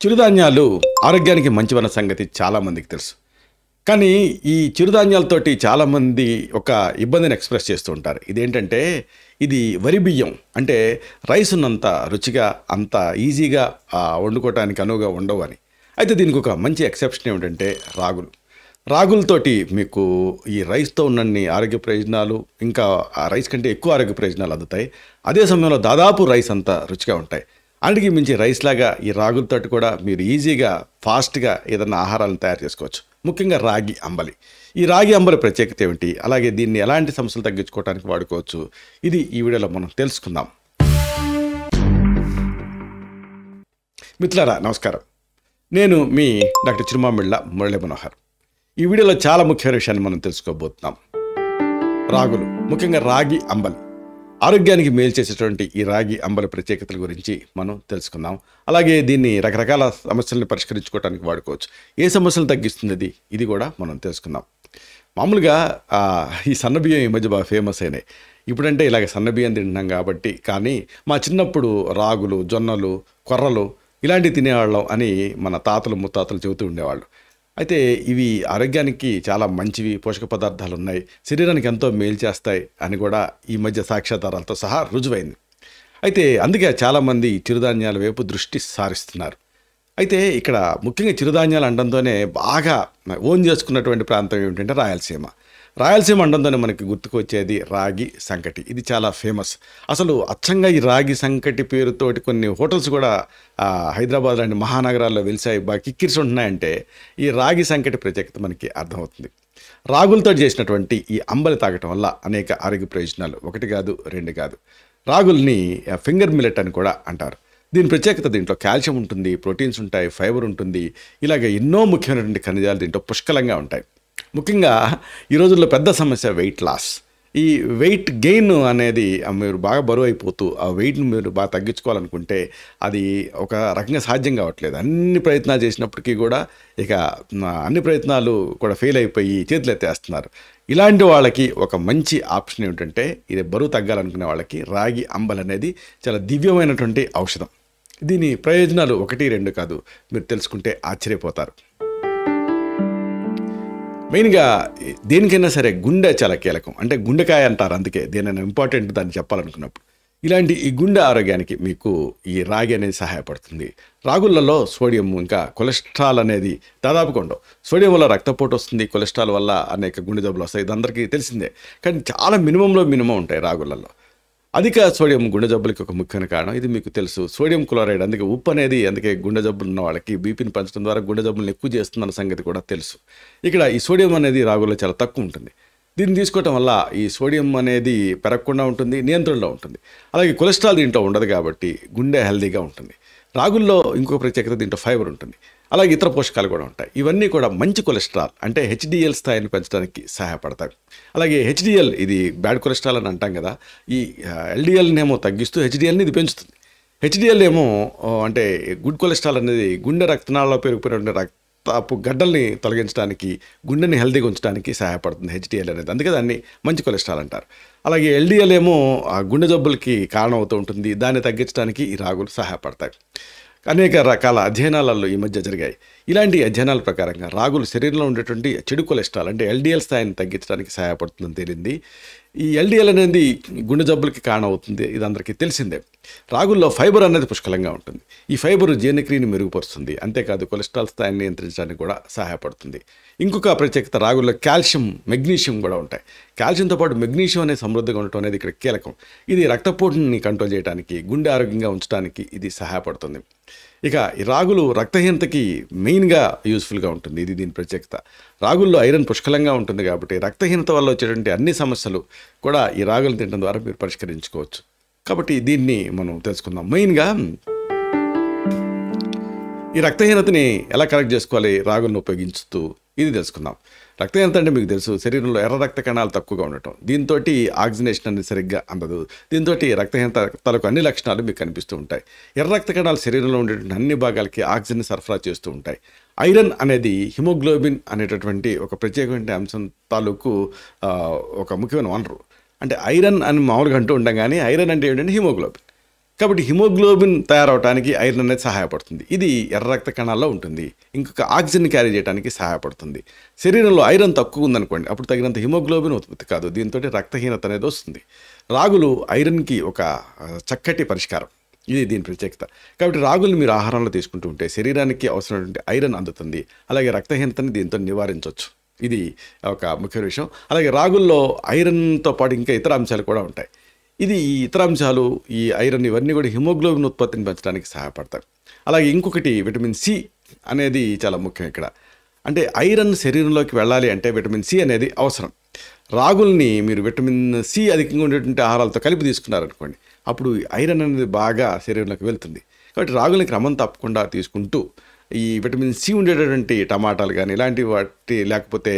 చిరుధాన్యాలు ఆరోగ్యానికి మంచివన్న సంగతి చాలామందికి తెలుసు. కానీ ఈ చిరుధాన్యాలతోటి చాలామంది ఒక ఇబ్బందిని ఎక్స్‌ప్రెస్ చేస్తూ ఉంటారు. ఇదేంటంటే ఇది వరి బియ్యం అంటే రైస్ ఉన్నంత రుచిగా, అంత ఈజీగా వండుకోవటానికి అనువుగా ఉండవు అని. అయితే దీనికి ఒక మంచి ఎక్సెప్షన్ ఏమిటంటే రాగులు. రాగులతోటి మీకు ఈ రైస్‌తో ఉన్నన్ని ఆరోగ్య ప్రయోజనాలు, ఇంకా ఆ రైస్ కంటే ఎక్కువ ఆరోగ్య ప్రయోజనాలు అందుతాయి. అదే సమయంలో దాదాపు రైస్ అంత రుచిగా ఉంటాయి. అన్నిటికి మించి రైస్ లాగా ఈ రాగులతోటి కూడా మీరు ఈజీగా, ఫాస్ట్‌గా ఏదన్నా ఆహారాలను తయారు చేసుకోవచ్చు. ముఖ్యంగా రాగి అంబలి. ఈ రాగి అంబలి ప్రత్యేకత ఏమిటి? అలాగే దీన్ని ఎలాంటి సమస్యలు తగ్గించుకోవడానికి వాడుకోవచ్చు? ఇది ఈ వీడియోలో మనం తెలుసుకుందాం. మిత్రులారా నమస్కారం. నేను మీ డాక్టర్ చిరుమామిళ్ళ మురళీ మనోహర్. ఈ వీడియోలో చాలా ముఖ్యమైన విషయాన్ని మనం తెలుసుకోబోతున్నాం. రాగులు, ముఖ్యంగా రాగి అంబలి. ఆరోగ్యానికి మేలు చేసేటువంటి ఈ రాగి అంబలి ప్రత్యేకతల గురించి మనం తెలుసుకుందాం. అలాగే దీన్ని రకరకాల సమస్యలను పరిష్కరించుకోవడానికి వాడుకోవచ్చు. ఏ సమస్యలు తగ్గిస్తుంది ఇది కూడా మనం తెలుసుకుందాం. మామూలుగా ఈ సన్నబియ్యం ఈ మధ్య బాగా ఫేమస్ అయినాయి. ఇప్పుడంటే ఇలాగ సన్నబియ్యం తింటున్నాం కాబట్టి, కానీ మా చిన్నప్పుడు రాగులు, జొన్నలు, కొర్రలు ఇలాంటివి తినేవాళ్ళం అని మన తాతలు ముత్తాతలు చెబుతూ ఉండేవాళ్ళు. అయితే ఇవి ఆరోగ్యానికి చాలా మంచివి, పోషక పదార్థాలు ఉన్నాయి, శరీరానికి ఎంతో మేలు చేస్తాయి అని కూడా ఈ మధ్య సాక్ష్యాధారాలతో సహా రుజువైంది. అయితే అందుకే చాలామంది చిరుధాన్యాల వైపు దృష్టి సారిస్తున్నారు. అయితే ఇక్కడ ముఖ్యంగా చిరుధాన్యాలు అనడంతోనే బాగా ఓన్ చేసుకున్నటువంటి ప్రాంతం ఏమిటంటే రాయలసీమ. రాయలసీమ అనడంతోనే మనకి గుర్తుకొచ్చేది రాగి సంకటి. ఇది చాలా ఫేమస్. అసలు అచ్చంగా ఈ రాగి సంకటి పేరుతోటి కొన్ని హోటల్స్ కూడా హైదరాబాద్ లాంటి మహానగరాల్లో వెలిసాయి, బాగా కిక్కిరిసి ఉంటున్నాయంటే ఈ రాగి సంకటి ప్రత్యేకత మనకి అర్థమవుతుంది. రాగులతో చేసినటువంటి ఈ అంబలి తాగటం వల్ల అనేక ఆరోగ్య ప్రయోజనాలు, ఒకటి కాదు రెండు కాదు. రాగుల్ని ఫింగర్ మిల్లెట్ అని కూడా అంటారు. దీని ప్రత్యేకత దీంట్లో కాల్షియం ఉంటుంది, ప్రోటీన్స్ ఉంటాయి, ఫైబర్ ఉంటుంది, ఇలాగ ఎన్నో ముఖ్యమైనటువంటి ఖనిజాలు దీంట్లో పుష్కలంగా ఉంటాయి. ముఖ్యంగా ఈ రోజుల్లో పెద్ద సమస్య వెయిట్ లాస్. ఈ వెయిట్ గెయిన్ అనేది మీరు బాగా బరువు అయిపోతూ ఆ వెయిట్ని మీరు బాగా తగ్గించుకోవాలనుకుంటే అది ఒక రకంగా సాధ్యం కావట్లేదు. అన్ని ప్రయత్నాలు చేసినప్పటికీ కూడా ఇక అన్ని ప్రయత్నాలు కూడా ఫెయిల్ అయిపోయి చేతులు ఎత్తేస్తున్నారు. ఇలాంటి వాళ్ళకి ఒక మంచి ఆప్షన్ ఏమిటంటే, ఇది బరువు తగ్గాలనుకునే వాళ్ళకి రాగి అంబలి అనేది చాలా దివ్యమైనటువంటి ఔషధం. దీని ప్రయోజనాలు ఒకటి రెండు కాదు, మీరు తెలుసుకుంటే ఆశ్చర్యపోతారు. మెయిన్గా దేనికైనా సరే గుండె చాలా కీలకం. అంటే గుండెకాయ అంటారు, అందుకే దేనైనా ఇంపార్టెంట్ దాన్ని చెప్పాలనుకున్నప్పుడు. ఇలాంటి ఈ గుండె ఆరోగ్యానికి మీకు ఈ రాగి అనేది సహాయపడుతుంది. రాగులలో సోడియం ఇంకా కొలెస్ట్రాల్ అనేది దాదాపుగా ఉండవు. సోడియం వల్ల రక్తపోటు వస్తుంది, కొలెస్ట్రాల్ వల్ల అనేక గుండె జబ్బులు వస్తాయి, ఇది అందరికీ తెలిసిందే. కానీ చాలా మినిమం ఉంటాయి రాగులలో. అధిక సోడియం గుండె జబ్బులకి ఒక ముఖ్యమైన కారణం, ఇది మీకు తెలుసు. సోడియం క్లోరైడ్, అందుకే ఉప్పు అనేది అందుకే గుండె జబ్బులు ఉన్న వాళ్ళకి బీపీని పెంచడం ద్వారా గుండె జబ్బులను ఎక్కువ చేస్తుందన్న సంగతి కూడా తెలుసు. ఇక్కడ ఈ సోడియం అనేది రాగుల్లో చాలా తక్కువ ఉంటుంది. దీన్ని తీసుకోవటం వల్ల ఈ సోడియం అనేది పెరగకుండా ఉంటుంది, నియంత్రణలో ఉంటుంది. అలాగే కొలెస్ట్రాల్ దీంట్లో ఉండదు కాబట్టి గుండె హెల్దీగా ఉంటుంది. రాగుల్లో ఇంకొక ప్రత్యేకత, దీంట్లో ఫైబర్ ఉంటుంది, అలాగే ఇతర పోషకాలు కూడా ఉంటాయి. ఇవన్నీ కూడా మంచి కొలెస్ట్రాల్ అంటే హెచ్డిఎల్ స్థాయిని పెంచడానికి సహాయపడతాయి. అలాగే హెచ్డిఎల్ ఇది బ్యాడ్ కొలెస్ట్రాల్ అని అంటాం కదా, ఈ ఎల్డిఎల్నేమో తగ్గిస్తూ హెచ్డిఎల్ని ఇది పెంచుతుంది. హెచ్డిఎల్ ఏమో అంటే గుడ్ కొలెస్ట్రాల్ అనేది గుండె రక్తనాళాల్లో పెరిగిపోయిన రక్తపు గడ్డల్ని తొలగించడానికి, గుండెని హెల్దీగా ఉంచడానికి సహాయపడుతుంది హెచ్డిఎల్ అనేది, అందుకే దాన్ని మంచి కొలెస్ట్రాల్ అంటారు. అలాగే ఎల్డిఎల్ ఏమో గుండె జబ్బులకి కారణం అవుతూ ఉంటుంది, దాన్ని తగ్గించడానికి ఈ రాగులు సహాయపడతాయి. అనేక రకాల అధ్యయనాలలో ఈ మధ్య జరిగాయి. ఇలాంటి అధ్యయనాల ప్రకారంగా రాగులు శరీరంలో ఉండేటువంటి చెడు కొలెస్ట్రాల్ అంటే ఎల్డిఎల్ స్థాయిని తగ్గించడానికి సహాయపడుతుందని తేలింది. ఈ ఎల్డిఎల్ అనేది గుండె జబ్బులకి కారణం అవుతుంది, ఇది అందరికీ తెలిసిందే. రాగుల్లో ఫైబర్ అనేది పుష్కలంగా ఉంటుంది. ఈ ఫైబర్ జీర్ణక్రియని మెరుగుపరుస్తుంది, అంతేకాదు కొలెస్ట్రాల్ స్థాయిని నియంత్రించడానికి కూడా సహాయపడుతుంది. ఇంకొక ప్రత్యేకత, రాగుల్లో కాల్షియం, మెగ్నీషియం కూడా ఉంటాయి. కాల్షియంతో పాటు మెగ్నీషియం అనేది సమృద్ధిగా ఉండటం అనేది ఇక్కడ కీలకం. ఇది రక్తపోటుని కంట్రోల్ చేయడానికి, గుండె ఆరోగ్యంగా ఉంచడానికి ఇది సహాయపడుతుంది. ఇక ఈ రాగులు రక్తహీనతకి మెయిన్గా యూస్ఫుల్గా ఉంటుంది, ఇది దీని ప్రత్యేకత. రాగుల్లో ఐరన్ పుష్కలంగా ఉంటుంది కాబట్టి రక్తహీనత వల్ల వచ్చేటువంటి అన్ని సమస్యలు కూడా ఈ రాగులు తినడం ద్వారా మీరు పరిష్కరించుకోవచ్చు. కాబట్టి దీన్ని మనం తెలుసుకుందాం. మెయిన్గా ఈ రక్తహీనతని ఎలా కరెక్ట్ చేసుకోవాలి రాగులను ఉపయోగించుతూ, ఇది తెలుసుకుందాం. రక్తహీనత అంటే మీకు తెలుసు, శరీరంలో ఎర్ర రక్త కణాలు తక్కువగా ఉండటం, దీంతో ఆక్సిజనేషన్ అనేది సరిగ్గా అందదు. దీంతో రక్తహీనత తాలూకు అన్ని లక్షణాలు మీకు కనిపిస్తూ ఉంటాయి. ఎర్ర రక్త కణాలు శరీరంలో ఉండేటువంటి అన్ని భాగాలకి ఆక్సిజన్ సరఫరా చేస్తూ ఉంటాయి. ఐరన్ అనేది హిమోగ్లోబిన్ అనేటటువంటి ఒక ప్రత్యేకమైన అంశం తాలూకు ఒక ముఖ్యమైన వనరు. అంటే ఐరన్ అని మామూలుగా అంటూ ఉంటాం, కానీ ఐరన్ అంటే ఏంటంటే హిమోగ్లోబిన్. కాబట్టి హిమోగ్లోబిన్ తయారవడానికి ఐరన్ అనేది సహాయపడుతుంది. ఇది ఎర్ర రక్త కణాల్లో ఉంటుంది. ఇంకొక ఆక్సిజన్ క్యారీ చేయడానికి సహాయపడుతుంది. శరీరంలో ఐరన్ తక్కువ ఉందనుకోండి, అప్పుడు తగినంత హిమోగ్లోబిన్ ఉత్పత్తి కాదు. దీంతో రక్తహీనత అనేది వస్తుంది. రాగులు ఐరన్కి ఒక చక్కటి పరిష్కారం. ఇది దీని ప్రత్యేకత. కాబట్టి రాగుల్ని మీరు ఆహారంలో తీసుకుంటూ ఉంటే శరీరానికి అవసరమైనటువంటి ఐరన్ అందుతుంది. అలాగే రక్తహీనతని దీంతో నివారించవచ్చు. ఇది ఒక ముఖ్యమైన విషయం. అలాగే రాగుల్లో ఐరన్తో పాటు ఇంకా ఇతర అంశాలు కూడా ఉంటాయి. ఈ ఇతర అంశాలు, ఈ ఐరన్ ఇవన్నీ కూడా హిమోగ్లోబిన్ ఉత్పత్తిని పెంచడానికి సహాయపడతాయి. అలాగే ఇంకొకటి విటమిన్ సి అనేది చాలా ముఖ్యం ఇక్కడ. అంటే ఐరన్ శరీరంలోకి వెళ్ళాలి అంటే విటమిన్ సి అనేది అవసరం. రాగుల్ని మీరు విటమిన్ సి అధికంగా ఉండేటువంటి ఆహారాలతో కలిపి తీసుకున్నారనుకోండి, అప్పుడు ఐరన్ అనేది బాగా శరీరంలోకి వెళ్తుంది. కాబట్టి రాగుల్ని క్రమం తప్పకుండా తీసుకుంటూ ఈ విటమిన్ సి ఉండేటటువంటి టమాటాలు కానీ ఇలాంటి వాటి, లేకపోతే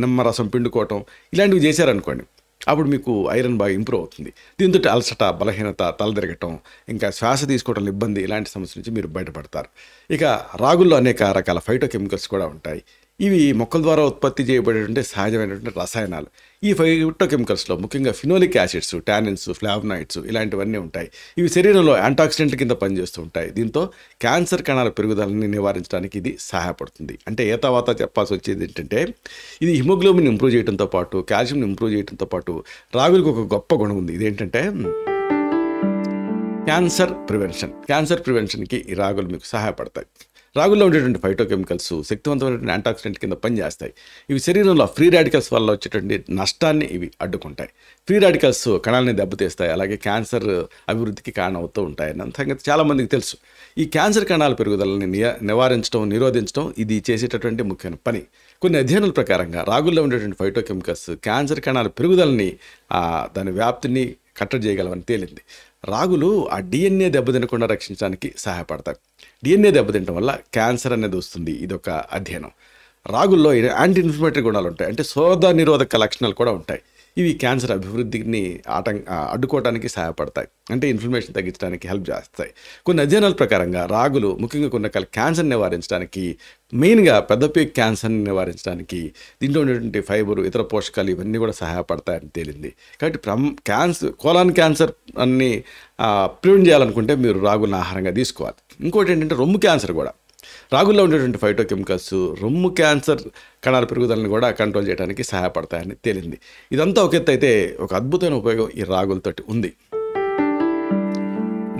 నిమ్మరసం పిండుకోవటం ఇలాంటివి చేశారనుకోండి, అప్పుడు మీకు ఐరన్ బాగా ఇంప్రూవ్ అవుతుంది. దీంతో అలసట, బలహీనత, తలదిరగటం, ఇంకా శ్వాస తీసుకోవడంలో ఇబ్బంది, ఇలాంటి సమస్య నుంచి మీరు బయటపడతారు. ఇక రాగుల్లో అనేక రకాల ఫైటోకెమికల్స్ కూడా ఉంటాయి. ఇవి మొక్కల ద్వారా ఉత్పత్తి చేయబడేటువంటి సహజమైనటువంటి రసాయనాలు. ఈ ఫైటోకెమికల్స్లో ముఖ్యంగా ఫినోలిక్ యాసిడ్స్, టానిన్స్, ఫ్లావనాయిడ్స్ ఇలాంటివన్నీ ఉంటాయి. ఇవి శరీరంలో యాంటాక్సిడెంట్ కింద పనిచేస్తూ ఉంటాయి. దీంతో క్యాన్సర్ కణాల పెరుగుదలని నివారించడానికి ఇది సహాయపడుతుంది. అంటే ఏతావాత చెప్పాల్సి వచ్చేది ఏంటంటే, ఇది హిమోగ్లోబిన్ ఇంప్రూవ్ చేయడంతో పాటు, కాల్షియం ఇంప్రూవ్ చేయడంతో పాటు రాగులకు ఒక గొప్ప గుణం ఉంది. ఇదేంటంటే క్యాన్సర్ ప్రివెన్షన్కి ఈ రాగులు మీకు సహాయపడతాయి. రాగుల్లో ఉండేటువంటి ఫైటోకెమికల్స్ శక్తివంతమైనటువంటి యాంటాక్సిడెంట్ కింద పనిచేస్తాయి. ఇవి శరీరంలో ఫ్రీ రాడికల్స్ వల్ల వచ్చేటువంటి నష్టాన్ని ఇవి అడ్డుకుంటాయి. ఫ్రీ రాడికల్స్ కణాలని దెబ్బతీస్తాయి. అలాగే క్యాన్సర్ అభివృద్ధికి కారణమవుతూ ఉంటాయి అన్న సంగతి చాలామందికి తెలుసు. ఈ క్యాన్సర్ కణాల పెరుగుదలని నివారించడం, నిరోధించడం ఇది చేసేటటువంటి ముఖ్యమైన పని. కొన్ని అధ్యయనాల ప్రకారంగా రాగుల్లో ఉండేటువంటి ఫైటోకెమికల్స్ క్యాన్సర్ కణాల పెరుగుదలని, దాని వ్యాప్తిని కట్టడి చేయగలవని తేలింది. రాగులు ఆ డిఎన్ఏ దెబ్బతినకుండా రక్షించడానికి సహాయపడతాయి. డిఎన్ఏ దెబ్బతినడం వల్ల క్యాన్సర్ అనేది వస్తుంది. ఇదొక అధ్యయనం. రాగుల్లో యాంటీ ఇన్ఫ్లమేటరీ గుణాలు ఉంటాయి. అంటే శోధ నిరోధక లక్షణాలు కూడా ఉంటాయి. ఇవి క్యాన్సర్ అభివృద్ధిని అడ్డుకోవడానికి సహాయపడతాయి. అంటే ఇన్ఫ్లమేషన్ తగ్గించడానికి హెల్ప్ చేస్తాయి. కొన్ని అధ్యయనాల ప్రకారంగా రాగులు ముఖ్యంగా కొన్ని రకాల క్యాన్సర్ని నివారించడానికి, మెయిన్గా పెద్దపేగు క్యాన్సర్ని నివారించడానికి దీంట్లో ఉండేటువంటి ఫైబరు, ఇతర పోషకాలు ఇవన్నీ కూడా సహాయపడతాయని తేలింది. కాబట్టి కోలాన్ క్యాన్సర్ అన్ని ప్రివెంట్ చేయాలనుకుంటే మీరు రాగులను ఆహారంగా తీసుకోవాలి. ఇంకోటి ఏంటంటే రొమ్ము క్యాన్సర్ కూడా. రాగుల్లో ఉండేటువంటి ఫైటోకెమికల్స్ రొమ్ము క్యాన్సర్ కణాల పెరుగుదలను కూడా కంట్రోల్ చేయడానికి సహాయపడతాయని తేలింది. ఇదంతా ఒక ఎత్తు అయితే, ఒక అద్భుతమైన ఉపయోగం ఈ రాగులతోటి ఉంది.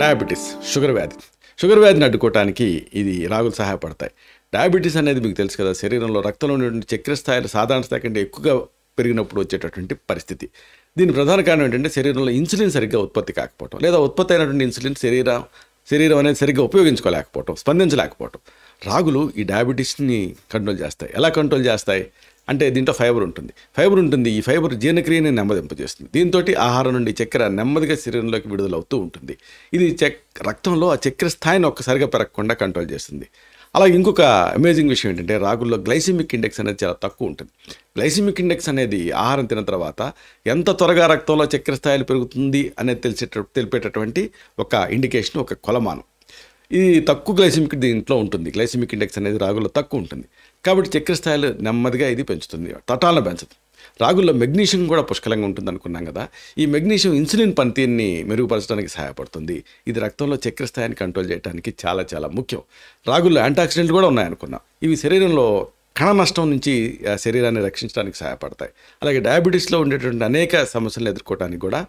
డయాబెటీస్, షుగర్ వ్యాధిని అడ్డుకోవడానికి ఇది రాగులు సహాయపడతాయి. డయాబెటీస్ అనేది మీకు తెలుసు కదా, శరీరంలో రక్తంలో ఉండేటువంటి చక్కెర స్థాయిలు సాధారణ స్థాయి కంటే ఎక్కువగా పెరిగినప్పుడు వచ్చేటటువంటి పరిస్థితి. దీని ప్రధాన కారణం ఏంటంటే శరీరంలో ఇన్సులిన్ సరిగ్గా ఉత్పత్తి కాకపోవటం, లేదా ఉత్పత్తి అయినటువంటి ఇన్సులిన్ శరీరం అనేది సరిగ్గా ఉపయోగించుకోలేకపోవటం, స్పందించలేకపోవటం. రాగులు ఈ డయాబెటీస్ని కంట్రోల్ చేస్తాయి. ఎలా కంట్రోల్ చేస్తాయి అంటే, దీంట్లో ఫైబర్ ఉంటుంది. ఈ ఫైబర్ జీర్ణక్రియని నెమ్మదింపజేస్తుంది. దీంతో ఆహారం నుండి చక్కెర నెమ్మదిగా శరీరంలోకి విడుదలవుతూ ఉంటుంది. ఇది రక్తంలో ఆ చక్కెర స్థాయిని ఒక్కసారిగా పెరగకుండా కంట్రోల్ చేస్తుంది. అలాగే ఇంకొక అమేజింగ్ విషయం ఏంటంటే, రాగుల్లో గ్లైసిమిక్ ఇండెక్స్ అనేది చాలా తక్కువ ఉంటుంది. గ్లైసిమిక్ ఇండెక్స్ అనేది ఆహారం తిన్న తర్వాత ఎంత త్వరగా రక్తంలో చక్కెర స్థాయిలు పెరుగుతుంది అనేది తెలిపేటటువంటి ఒక ఇండికేషన్, ఒక కొలమానం. ఇది తక్కువ గ్లైసిమిక్ దీంట్లో ఉంటుంది. గ్లైసిమిక్ ఇండెక్స్ అనేది రాగుల్లో తక్కువ ఉంటుంది. కాబట్టి చక్కెర స్థాయిలు నెమ్మదిగా ఇది పెంచుతుంది, తటాలను పెంచుతుంది. రాగుల్లో మెగ్నీషియం కూడా పుష్కలంగా ఉంటుంది అనుకున్నాం కదా. ఈ మెగ్నీషియం ఇన్సులిన్ పనితీరుని మెరుగుపరచడానికి సహాయపడుతుంది. ఇది రక్తంలో చక్కెర స్థాయిని కంట్రోల్ చేయడానికి చాలా చాలా ముఖ్యం. రాగుల్లో యాంటాక్సిడెంట్లు కూడా ఉన్నాయనుకున్నాం. ఇవి శరీరంలో కణ నష్టం నుంచి శరీరాన్ని రక్షించడానికి సహాయపడతాయి. అలాగే డయాబెటీస్లో ఉండేటువంటి అనేక సమస్యలను ఎదుర్కోవడానికి కూడా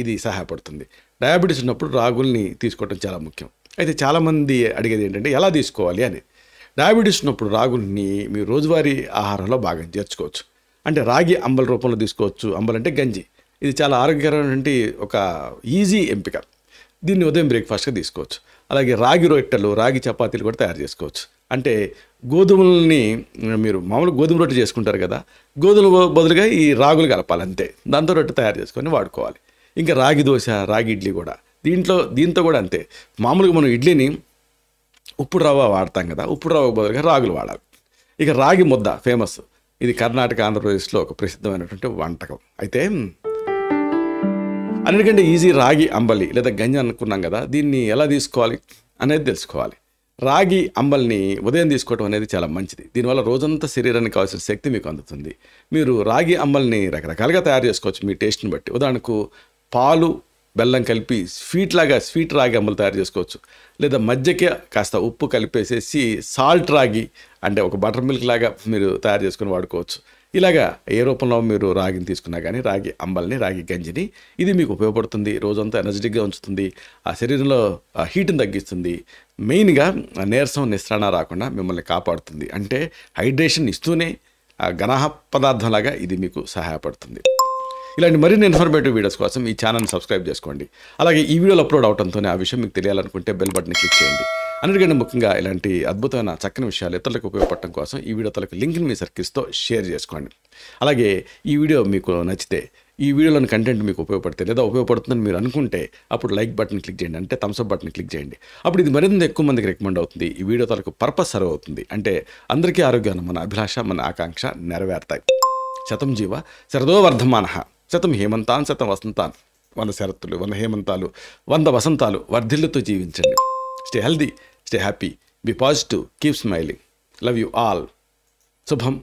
ఇది సహాయపడుతుంది. డయాబెటీస్ ఉన్నప్పుడు రాగుల్ని తీసుకోవడం చాలా ముఖ్యం. అయితే చాలామంది అడిగేది ఏంటంటే, ఎలా తీసుకోవాలి అని. డయాబెటీస్ ఉన్నప్పుడు రాగుల్ని మీరు రోజువారీ ఆహారంలో బాగా చేర్చుకోవచ్చు. అంటే రాగి అంబల రూపంలో తీసుకోవచ్చు. అంబల్ అంటే గంజి. ఇది చాలా ఆరోగ్యకరమైనటువంటి ఒక ఈజీ ఎంపిక. దీన్ని ఉదయం బ్రేక్ఫాస్ట్గా తీసుకోవచ్చు. అలాగే రాగి రొట్టెలు, రాగి చపాతీలు కూడా తయారు చేసుకోవచ్చు. అంటే గోధుమల్ని మీరు మామూలుగా గోధుమ రొట్టె చేసుకుంటారు కదా, గోధుమ బదులుగా ఈ రాగులు కలపాలి అంతే. దాంతో రొట్టె తయారు చేసుకొని వాడుకోవాలి. ఇంకా రాగి దోశ, రాగి ఇడ్లీ కూడా దీంతో కూడా అంతే. మామూలుగా మనం ఇడ్లీని ఉప్పు రవ్వ వాడతాం కదా, ఉప్పు రవ్వ బదులుగా రాగులు వాడాలి. ఇక రాగి ముద్ద ఫేమస్. ఇది కర్ణాటక, ఆంధ్రప్రదేశ్లో ఒక ప్రసిద్ధమైనటువంటి వంటకం. అయితే అన్నిటికంటే ఈజీ రాగి అంబలి లేదా గంజి అనుకున్నాం కదా, దీన్ని ఎలా తీసుకోవాలి అనేది తెలుసుకోవాలి. రాగి అంబల్ని ఉదయం తీసుకోవడం అనేది చాలా మంచిది. దీనివల్ల రోజంతా శరీరానికి కావాల్సిన శక్తి మీకు అందుతుంది. మీరు రాగి అంబల్ని రకరకాలుగా తయారు చేసుకోవచ్చు మీ టేస్ట్ని బట్టి. ఉదాహరణకు పాలు, బెల్లం కలిపి స్వీట్ రాగి అంబలు తయారు చేసుకోవచ్చు. లేదా మధ్యకే కాస్త ఉప్పు కలిపేసేసి సాల్ట్ రాగి అంటే ఒక బటర్ మిల్క్ లాగా మీరు తయారు చేసుకొని వాడుకోవచ్చు. ఇలాగా ఏ రూపంలో మీరు రాగిని తీసుకున్నా కానీ రాగి అంబల్ని, రాగి గంజిని, ఇది మీకు ఉపయోగపడుతుంది. రోజంతా ఎనర్జెటిక్గా ఉంచుతుంది, ఆ శరీరంలో హీట్ని తగ్గిస్తుంది, మెయిన్గా నీరసం నిస్త్రాణ రాకుండా మిమ్మల్ని కాపాడుతుంది. అంటే హైడ్రేషన్ ఇస్తూనే ఘన పదార్థంలాగా ఇది మీకు సహాయపడుతుంది. ఇలాంటి మరిన్ని ఇన్ఫర్మేటివ్ వీడియోస్ కోసం ఈ ఛానల్ని సబ్స్క్రైబ్ చేసుకోండి. అలాగే ఈ వీడియోలు అప్లోడ్ అవడంతోనే ఆ విషయం మీకు తెలియాలనుకుంటే బెల్ బటన్ని క్లిక్ చేయండి. అన్నిటికంటే ముఖ్యంగా ఇలాంటి అద్భుతమైన చక్కని విషయాలు ఇతరులకు ఉపయోగపడటం కోసం ఈ వీడియో తలకు లింక్ని మీ సర్కిల్స్తో షేర్ చేసుకోండి. అలాగే ఈ వీడియో మీకు నచ్చితే, ఈ వీడియోలోని కంటెంట్ మీకు ఉపయోగపడితే లేదా ఉపయోగపడుతుందని మీరు అనుకుంటే అప్పుడు లైక్ బటన్ క్లిక్ చేయండి, అంటే థమ్స్అప్ బటన్ క్లిక్ చేయండి. అప్పుడు ఇది మరింత ఎక్కువ మందికి రికమెండ్ అవుతుంది. ఈ వీడియో తలకు పర్పస్ సర్వ్ అవుతుంది. అంటే అందరికీ ఆరోగ్యాన్ని, మన అభిలాష, మన ఆకాంక్ష నెరవేరుతాయి. శతం జీవ శరదో వర్ధమానః, శతం హేమంతాన్ శతం వసంతాన్. 100 శరత్తులు, 100 హేమంతాలు, 100 వసంతాలు వర్ధిల్లుతూ జీవించండి. Stay healthy, stay happy, be positive, keep smiling. Love you all. శుభం.